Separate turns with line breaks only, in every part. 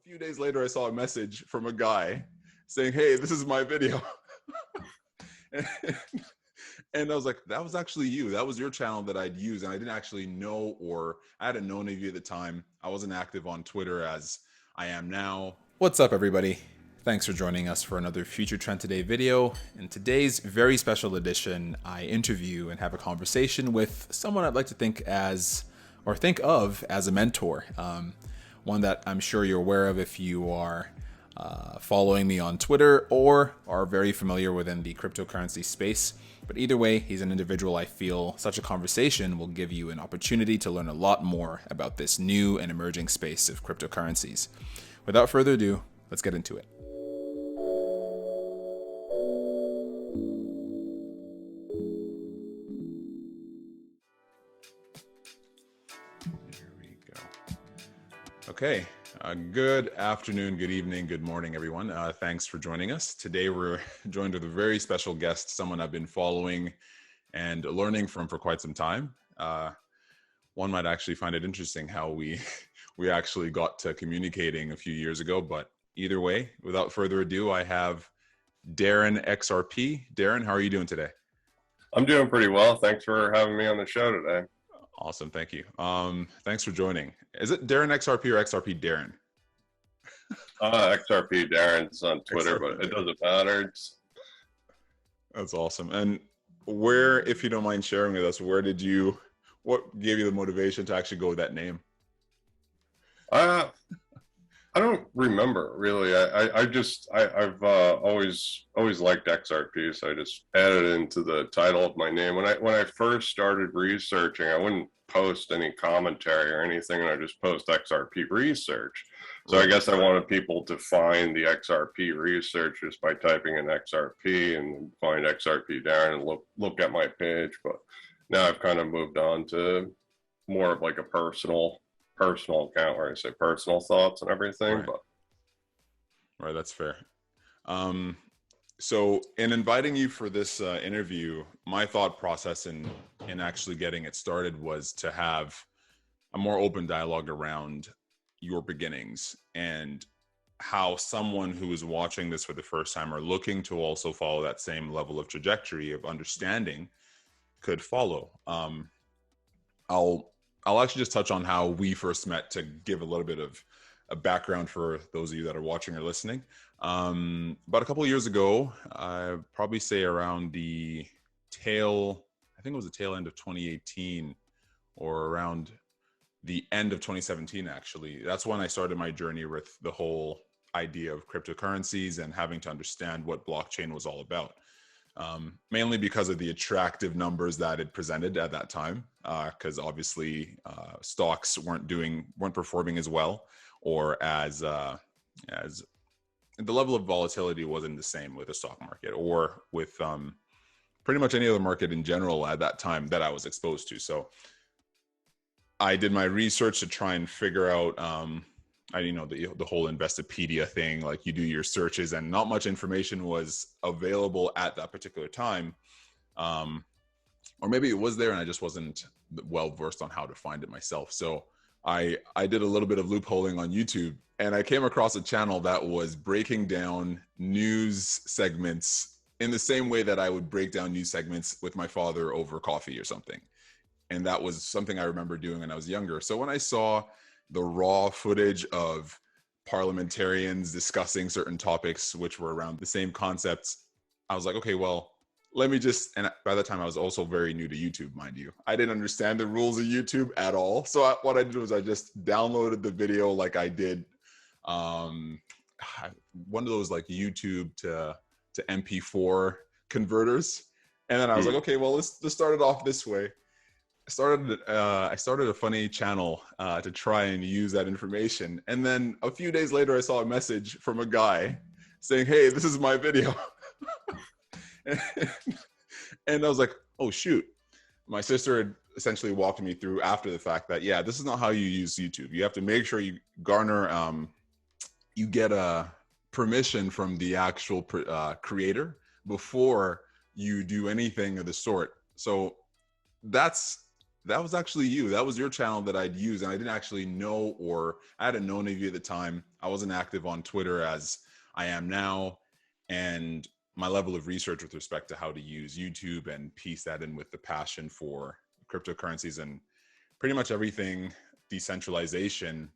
few days later, I saw a message from a guy saying, "Hey, this is my video." and, and I was like, that was actually you. That was your channel that I'd use. And I didn't actually know, or I hadn't known of you at the time. I wasn't active on Twitter as I am now. What's up, everybody? Thanks for joining us for another Future Trend Today video. In today's very special edition, I interview and have a conversation with someone I'd like to think of as a mentor. One that I'm sure you're aware of if you are following me on Twitter or are very familiar within the cryptocurrency space. But either way, he's an individual I feel such a conversation will give you an opportunity to learn a lot more about this new and emerging space of cryptocurrencies. Without further ado, let's get into it. Here we go. Okay. Good afternoon, good evening, good morning, everyone. Thanks for joining us. Today, we're joined with a very special guest, someone I've been following and learning from for quite some time. One might actually find it interesting how we actually got to communicating a few years ago, but either way, without further ado, I have Darren XRP. Darren, how are you doing today?
I'm doing pretty well. Thanks for having me on the show today.
Awesome. Thank you. Thanks for joining. Is it Darren XRP or XRP Darren?
XRP Darren's on Twitter, but it doesn't matter.
That's awesome. And where, if you don't mind sharing with us, what gave you the motivation to actually go with that name?
I don't remember really. I've always liked XRP, so I just added it into the title of my name. When I first started researching, I wouldn't post any commentary or anything, and I just post XRP research. So I guess I wanted people to find the XRP research just by typing in XRP and find XRP Darren and look at my page. But now I've kind of moved on to more of like a personal account where I say personal thoughts and everything.
Right. Right, that's fair. So in inviting you for this interview, my thought process in actually getting it started was to have a more open dialogue around your beginnings and how someone who is watching this for the first time or looking to also follow that same level of trajectory of understanding could follow. I'll actually just touch on how we first met to give a little bit of a background for those of you that are watching or listening. About a couple of years ago, I'd probably say around the tail end of 2018 or around the end of 2017, actually. That's when I started my journey with the whole idea of cryptocurrencies and having to understand what blockchain was all about. Mainly because of the attractive numbers that it presented at that time, because obviously stocks weren't performing as well, or as the level of volatility wasn't the same with the stock market or with pretty much any other market in general at that time that I was exposed to. So I did my research to try and figure out the whole Investopedia thing, like you do your searches and not much information was available at that particular time. Or maybe it was there and I just wasn't well versed on how to find it myself. So I did a little bit of loopholing on YouTube and I came across a channel that was breaking down news segments in the same way that I would break down news segments with my father over coffee or something. And that was something I remember doing when I was younger. So when I saw the raw footage of parliamentarians discussing certain topics which were around the same concepts, I was like, okay, well, and by the time I was also very new to YouTube, mind you. I didn't understand the rules of YouTube at all. So what I did was I just downloaded the video like I did one of those like YouTube to MP4 converters. And then I was like, okay, well, let's start it off this way. I started a funny channel to try and use that information. And then a few days later, I saw a message from a guy saying, "Hey, this is my video." And I was like, oh, shoot. My sister had essentially walked me through after the fact that, yeah, this is not how you use YouTube. You have to make sure you get a permission from the actual creator before you do anything of the sort. So that was actually you. That was your channel that I'd use. And I didn't actually know, or I hadn't known of you at the time. I wasn't active on Twitter as I am now, and my level of research with respect to how to use YouTube and piece that in with the passion for cryptocurrencies and pretty much everything decentralization,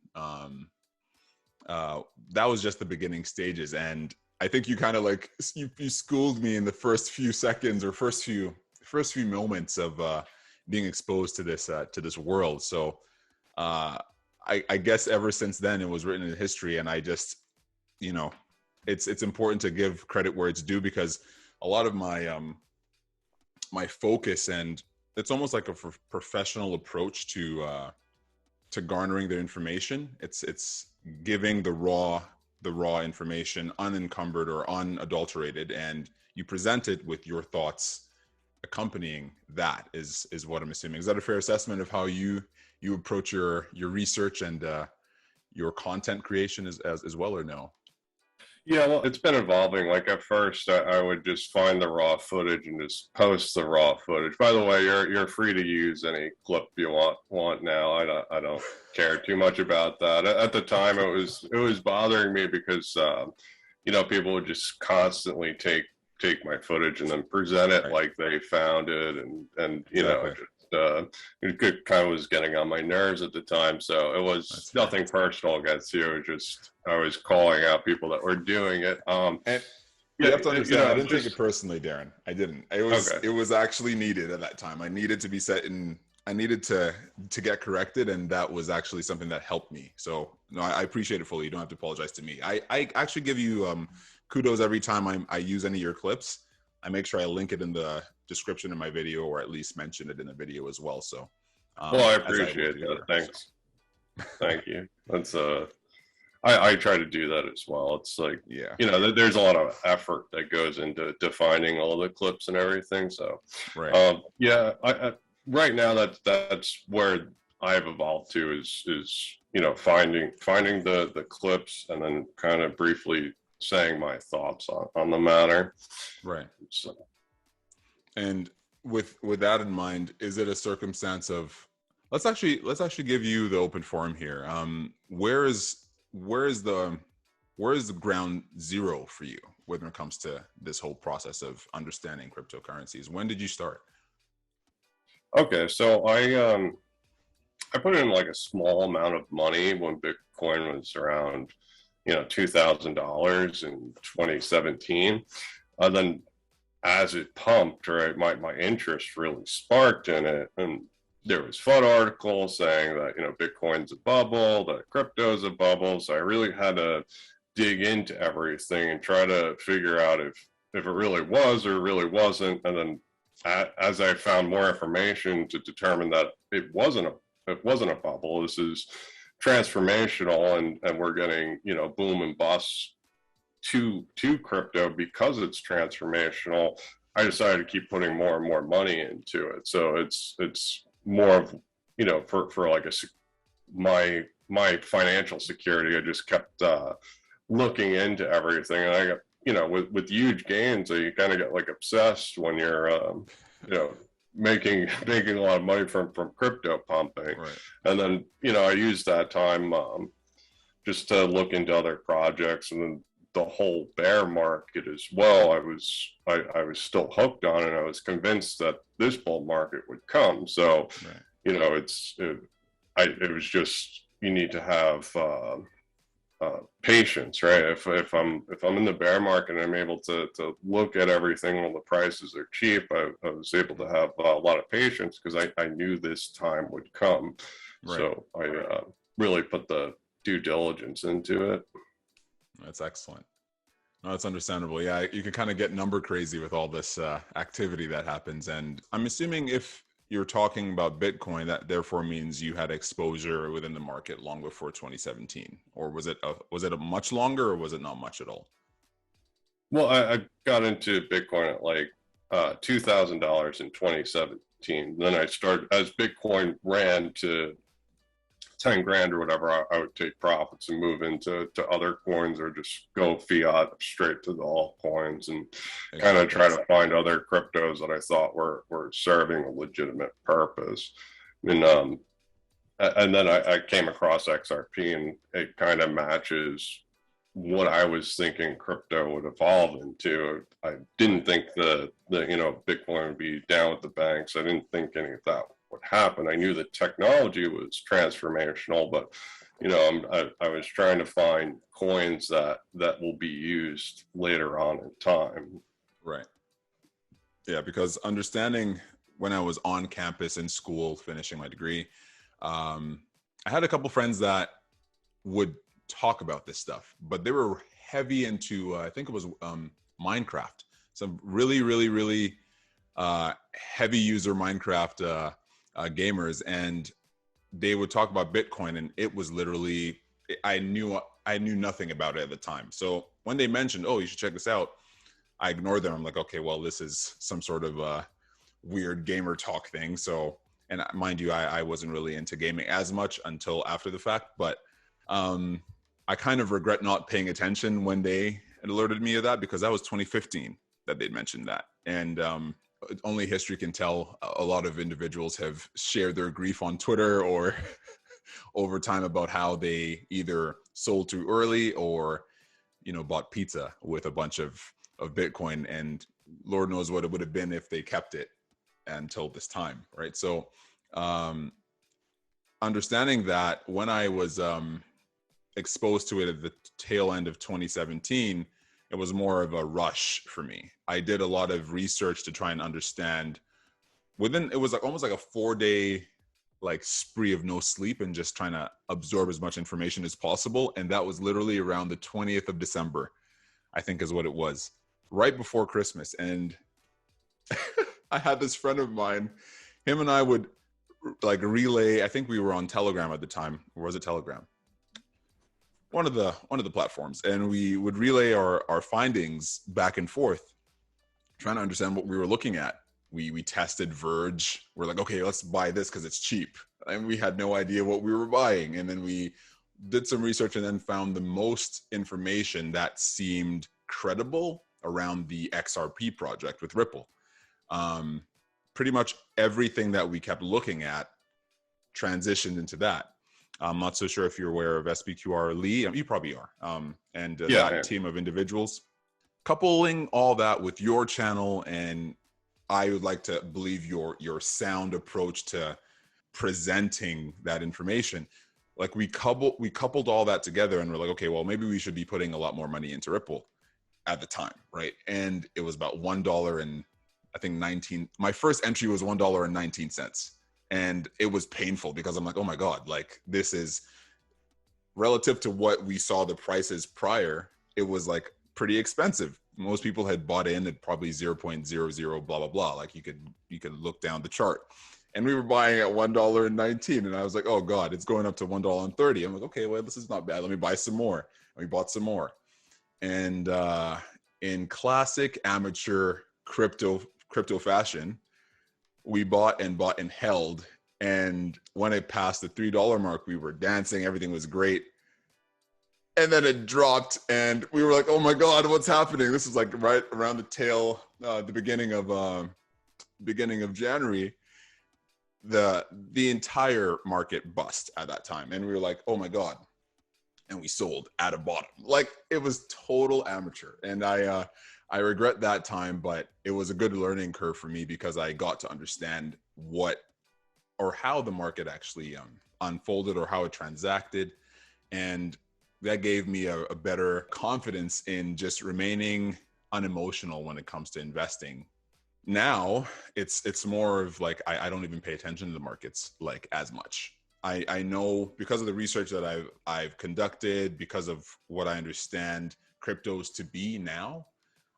that was just the beginning stages. And I think you kind of like you schooled me in the first few seconds or first few moments of being exposed to this world. So I guess ever since then it was written in history, and I just, you know, it's important to give credit where it's due, because a lot of my my focus, and it's almost like a professional approach to garnering the information. It's giving the raw information unencumbered or unadulterated, and you present it with your thoughts accompanying that, is what I'm assuming. Is that a fair assessment of how you approach your research and your content creation as well, or no?
Yeah, well, it's been evolving. Like at first, I would just find the raw footage and just post the raw footage. By the way, you're free to use any clip you want now. I don't care too much about that. At the time, it was bothering me because you know, people would just constantly take my footage and then present it like they found it, and you know, it kind of was getting on my nerves at the time. So it was nothing personal against you. It was just, I was calling out people that were doing it.
And you have to understand, I didn't take it personally, Darren. I didn't. It was actually needed at that time. I needed to be set in. I needed to get corrected, and that was actually something that helped me. So no, I appreciate it fully. You don't have to apologize to me. I actually give you kudos every time I use any of your clips. I make sure I link it in the description of my video, or at least mention it in the video as well. So,
well, I appreciate that. Thanks. So. Thank you. That's I try to do that as well. It's like,
yeah,
you know, there's a lot of effort that goes into defining all the clips and everything. So, yeah, I right now that's where I've evolved to is you know, finding the clips and then kind of briefly saying my thoughts on the matter.
Right. So. And with that in mind, is it a circumstance of, let's actually give you the open forum here. Where is the ground zero for you when it comes to this whole process of understanding cryptocurrencies? When did you start?
Okay, so I put in like a small amount of money when Bitcoin was around, you know, $2,000 in 2017. And then as it pumped, right, my interest really sparked in it. And there was FUD articles saying that, you know, Bitcoin's a bubble, that crypto's a bubble. So I really had to dig into everything and try to figure out if it really was or really wasn't. And then as I found more information to determine that it wasn't a bubble, this is transformational, and we're getting, you know, boom and bust to crypto because it's transformational, I decided to keep putting more and more money into it. So it's more of, you know, for like my financial security. I just kept looking into everything, and I got, you know, with huge gains, you kind of get like obsessed when you're you know, making a lot of money from crypto pumping. Right. And then, you know, I used that time just to look into other projects, and then the whole bear market as well. I was still hooked on it. I was convinced that this bull market would come. So, you know, it was just, you need to have patience, right? If I'm in the bear market and I'm able to look at everything when the prices are cheap, I was able to have a lot of patience because I knew this time would come. Right. So I really put the due diligence into it.
That's excellent. No, that's understandable. Yeah, you can kind of get number crazy with all this activity that happens. And I'm assuming if you're talking about Bitcoin, that therefore means you had exposure within the market long before 2017, or was it a much longer, or was it not much at all?
Well, I got into Bitcoin at like $2,000 in 2017. Then I started, as Bitcoin ran to 10 grand or whatever, I would take profits and move into other coins, or just go fiat straight to the altcoins, and kind of try to find other cryptos that I thought were serving a legitimate purpose. And then I came across XRP, and it kind of matches what I was thinking crypto would evolve into. I didn't think the Bitcoin would be down with the banks. I didn't think any of that would happen. I knew the technology was transformational, but I was trying to find coins that will be used later on in time.
Right. Yeah, because understanding when I was on campus in school finishing my degree, I had a couple friends that would talk about this stuff, but they were heavy into I think it was Minecraft. Some really heavy user Minecraft gamers, and they would talk about Bitcoin, and it was literally I knew nothing about it at the time. So when they mentioned, oh, you should check this out, I ignored them. I'm like, okay, well, this is some sort of weird gamer talk thing. So, and mind you, I wasn't really into gaming as much until after the fact, but I kind of regret not paying attention when they alerted me of that, because that was 2015 that they'd mentioned that. And only history can tell. A lot of individuals have shared their grief on Twitter or over time about how they either sold too early or, bought pizza with a bunch of Bitcoin, and Lord knows what it would have been if they kept it until this time, right? So understanding that, when I was exposed to it at the tail end of 2017, it was more of a rush for me. I did a lot of research to try and understand it was like almost like a 4-day spree of no sleep and just trying to absorb as much information as possible. And that was literally around the 20th of December, I think is what it was, right before Christmas. And I had this friend of mine, him and I would relay, I think we were on Telegram at the time, or was it Telegram? One of the platforms, and we would relay our findings back and forth, trying to understand what we were looking at. We tested Verge. We're like, okay, let's buy this because it's cheap, and we had no idea what we were buying. And then we did some research and then found the most information that seemed credible around the XRP project with Ripple. Pretty much everything that we kept looking at transitioned into that. I'm not so sure if you're aware of SBQR Lee. You probably are. That team of individuals. Coupling all that with your channel, and I would like to believe your sound approach to presenting that information. We coupled all that together, and we're like, okay, well, maybe we should be putting a lot more money into Ripple at the time, right? And it was about $1 and I think 19. My first entry was $1.19. And it was painful because I'm like, oh my God, this is relative to what we saw the prices prior. It was pretty expensive. Most people had bought in at probably 0.00 blah, blah, blah. You could look down the chart, and we were buying at $1.19. And I was like, oh God, it's going up to $1.30. I'm like, okay, well, this is not bad. Let me buy some more. And we bought some more. And in classic amateur crypto fashion, we bought and held. And when it passed the $3 mark, we were dancing. Everything was great. And then it dropped, and we were like, oh my God, what's happening? This is right around the beginning of January. The entire market bust at that time. And we were like, oh my God. And we sold at a bottom. It was total amateur. And I regret that time, but it was a good learning curve for me because I got to understand how the market actually unfolded or how it transacted. And that gave me a better confidence in just remaining unemotional when it comes to investing. Now it's more of I don't even pay attention to the markets as much. I know because of the research that I've conducted, because of what I understand cryptos to be now.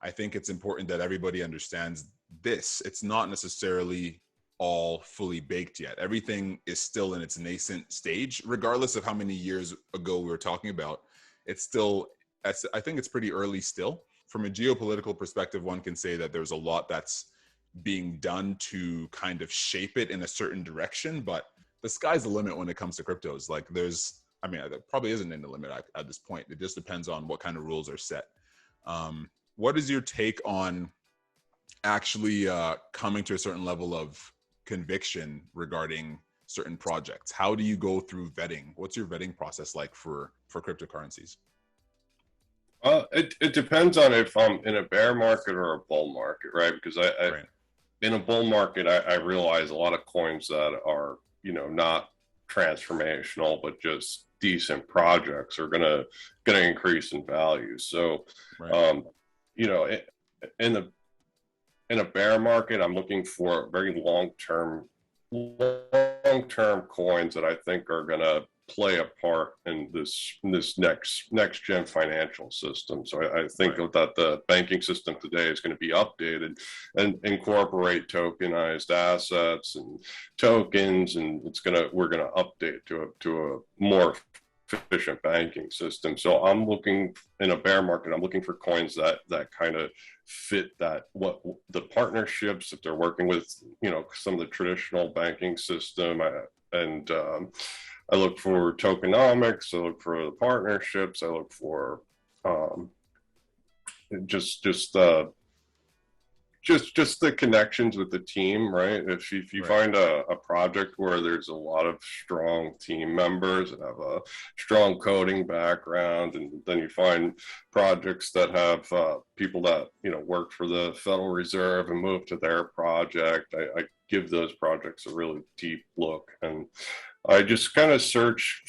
I think it's important that everybody understands this. It's not necessarily all fully baked yet. Everything is still in its nascent stage, regardless of how many years ago we were talking about. I think it's pretty early still. From a geopolitical perspective, one can say that there's a lot that's being done to kind of shape it in a certain direction, but the sky's the limit when it comes to cryptos. There probably isn't any limit at this point. It just depends on what kind of rules are set. What is your take on actually coming to a certain level of conviction regarding certain projects? How do you go through vetting? What's your vetting process like for cryptocurrencies?
It depends on if I'm in a bear market or a bull market, right? Because
Right.
in a bull market, I realize a lot of coins that are, not transformational, but just decent projects are gonna increase in value. So,
Right.
um, you know, in the in a bear market, I'm looking for very long term coins that I think are going to play a part in this next gen financial system. So I think
Right.
that the banking system today is going to be updated and incorporate tokenized assets and tokens, and we're going to update to a more efficient banking system. So I'm looking in a bear market, I'm looking for coins that kind of fit that, what the partnerships that they're working with, some of the traditional banking system. I look for tokenomics, I look for the partnerships, I look for um, just just uh, just the connections with the team, right? If you
Right.
find a project where there's a lot of strong team members that have a strong coding background, and then you find projects that have people that work for the Federal Reserve and move to their project, I give those projects a really deep look. And I just kind of search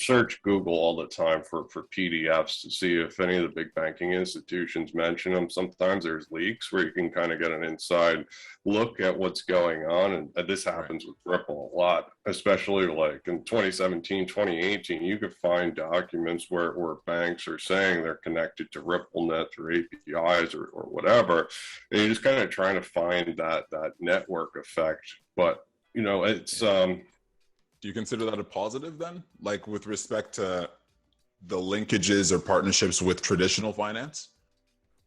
Google all the time for PDFs to see if any of the big banking institutions mention them. Sometimes there's leaks where you can kind of get an inside look at what's going on, and this
Right.
happens with Ripple a lot, especially like in 2017, 2018. You could find documents where banks are saying they're connected to RippleNet or APIs or whatever, and you're just kind of trying to find that network effect. But it's
Do you consider that a positive then? Like with respect to the linkages or partnerships with traditional finance?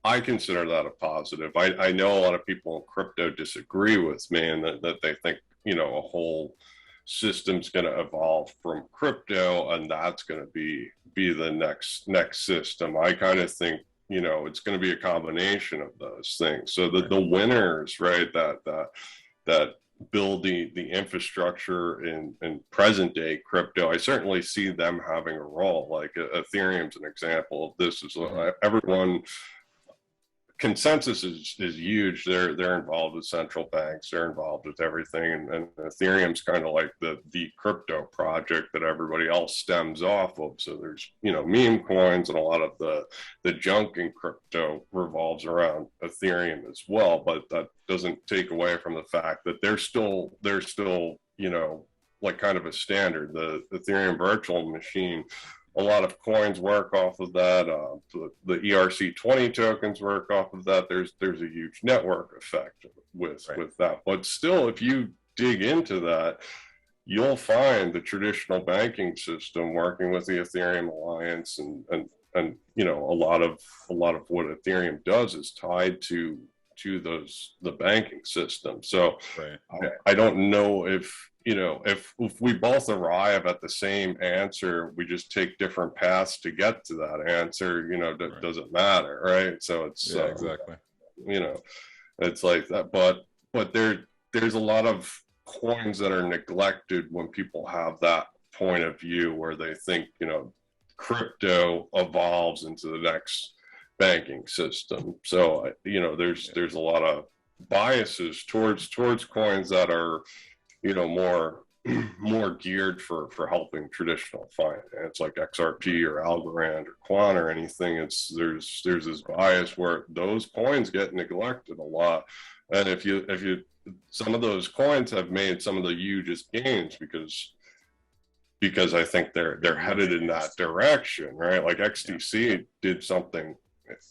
I consider that a positive. I know a lot of people in crypto disagree with me, and that they think, a whole system's going to evolve from crypto, and that's going to be the next system. I kind of think, it's going to be a combination of those things. So
Right.
the winners, right, that build the infrastructure in present day crypto, I certainly see them having a role. Like Ethereum's an example of this. Is everyone consensus is huge. They're involved with central banks. They're involved with everything, and Ethereum's kind of like the crypto project that everybody else stems off of. So there's meme coins, and a lot of the junk in crypto revolves around Ethereum as well. But that doesn't take away from the fact that they're still like kind of a standard. The Ethereum virtual machine, a lot of coins work off of that. The ERC20 tokens work off of that. There's a huge network effect with that. But still, if you dig into that, you'll find the traditional banking system working with the Ethereum Alliance, and a lot of what Ethereum does is tied to the banking system. So
Right.
I don't know if if we both arrive at the same answer, we just take different paths to get to that answer, that
Right.
doesn't matter, right? So it's
Exactly.
it's like that. But there's a lot of coins that are neglected when people have that point of view where they think crypto evolves into the next banking system. So there's a lot of biases towards coins that are more geared for helping traditional finance, like XRP or Algorand or Quant or anything. There's this bias where those coins get neglected a lot, and if you some of those coins have made some of the hugest gains because I think they're headed in that direction, right? Like XTC did something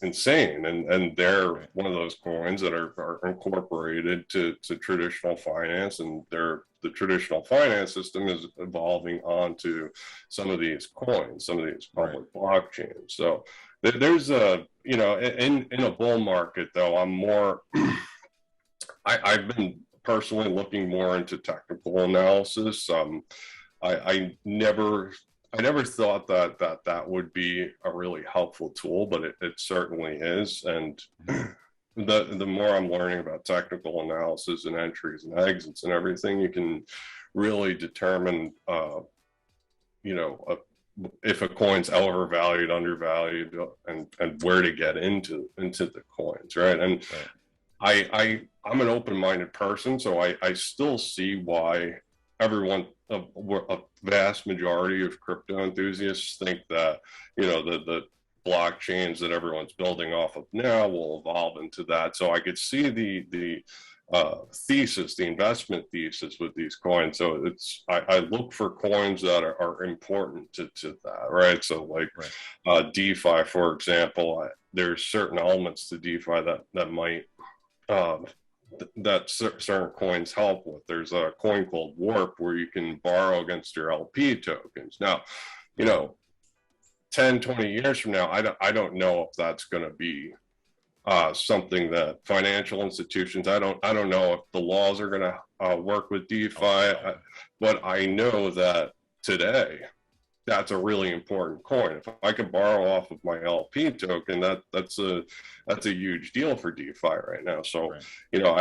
insane, and they're one of those coins that are incorporated to traditional finance, and the traditional finance system is evolving onto some of these coins, some of these public blockchains. So there's in a bull market, though, I'm more I've been personally looking more into technical analysis. I never thought that would be a really helpful tool, but it certainly is. And the more I'm learning about technical analysis and entries and exits and everything, you can really determine if a coin's overvalued, undervalued, and where to get into the coins, right? And I'm an open-minded person, so I still see why everyone, a vast majority of crypto enthusiasts think that, you know, the blockchains that everyone's building off of now will evolve into that. So I could see the thesis, the investment thesis with these coins. So I look for coins that are important to that, right? So like DeFi, for example, there's certain elements to DeFi that might that certain coins help with. There's a coin called Warp where you can borrow against your LP tokens. Now, you know, 10, 20 years from now, I don't know if that's going to be something that financial institutions, I don't know if the laws are going to work with DeFi, but I know that today that's a really important coin. If I could borrow off of my LP token, that's a huge deal for DeFi right now. So, you know,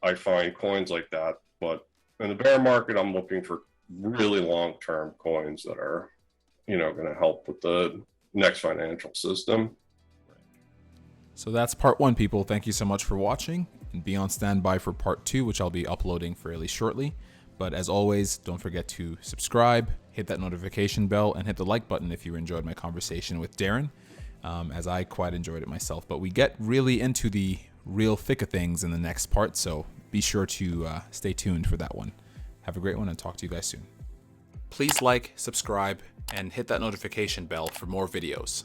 I find coins like that, but in the bear market, I'm looking for really long-term coins that are, you know, going to help with the next financial system.
So that's part 1, people. Thank you so much for watching, and be on standby for part 2, which I'll be uploading fairly shortly. But as always, don't forget to subscribe, hit that notification bell, and hit the like button if you enjoyed my conversation with Darren, as I quite enjoyed it myself. But we get really into the real thick of things in the next part, so be sure to stay tuned for that one. Have a great one, and talk to you guys soon. Please like, subscribe, and hit that notification bell for more videos.